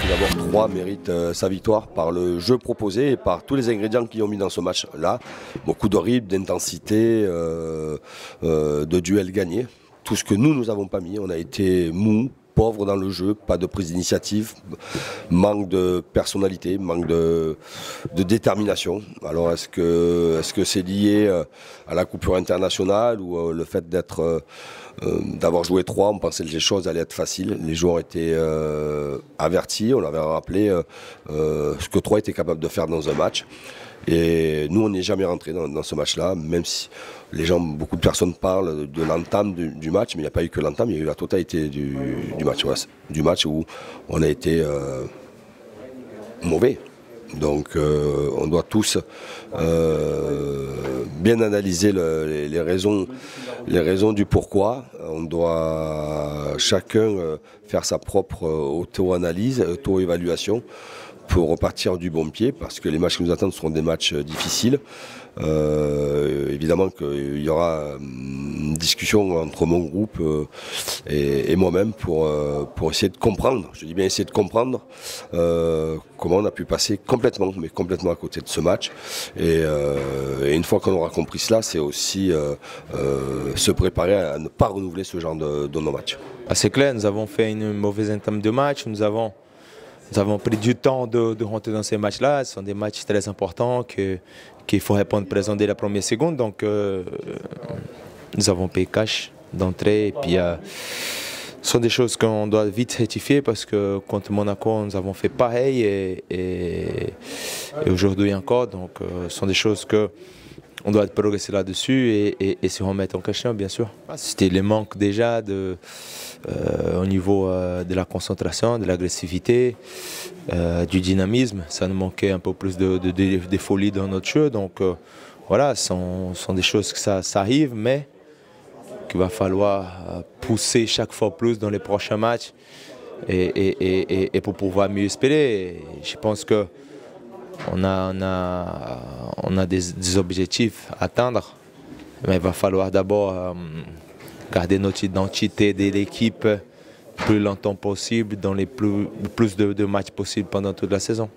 tout d'abord 3 mérite sa victoire par le jeu proposé et par tous les ingrédients qu'ils ont mis dans ce match-là. Beaucoup de rythme, d'intensité, de duels gagnés. Tout ce que nous n'avons pas mis. On a été mou, pauvre dans le jeu, pas de prise d'initiative, manque de personnalité, manque de détermination. Alors est-ce que c'est lié à la coupure internationale ou le fait d'avoir joué 3, on pensait que les choses allaient être faciles. Les joueurs étaient avertis, on avait rappelé ce que 3 était capable de faire dans un match. Et nous, on n'est jamais rentré dans ce match-là, même si beaucoup de personnes parlent de l'entame du match, mais il n'y a pas eu que l'entame, il y a eu la totalité du match. Ouais, du match où on a été mauvais. Donc on doit tous bien analyser les raisons du pourquoi. On doit chacun faire sa propre auto-analyse, auto-évaluation pour repartir du bon pied, parce que les matchs qui nous attendent seront des matchs difficiles. Évidemment qu'il y aura une discussion entre mon groupe et moi-même pour essayer de comprendre, je dis bien essayer de comprendre comment on a pu passer complètement à côté de ce match. Et une fois qu'on aura compris cela, c'est aussi se préparer à ne pas renouveler ce genre de non-match. C'est clair, nous avons fait une mauvaise entame de match, nous avons pris du temps de rentrer dans ces matchs-là. Ce sont des matchs très importants qu'il faut répondre présent dès la première seconde. Donc, nous avons payé cash d'entrée. Et puis, ce sont des choses qu'on doit vite rectifier parce que contre Monaco, nous avons fait pareil et aujourd'hui encore. Donc, ce sont des choses qu'on doit progresser là-dessus et se remettre en question, bien sûr. C'était le manque déjà au niveau de la concentration, de l'agressivité, du dynamisme. Ça nous manquait un peu plus de folie dans notre jeu. Donc voilà, ce sont des choses que ça arrive, mais qu'il va falloir pousser chaque fois plus dans les prochains matchs et pour pouvoir mieux espérer. Je pense que on a des objectifs à atteindre, mais il va falloir d'abord garder notre identité de l'équipe le plus longtemps possible, dans les plus de matchs possibles pendant toute la saison.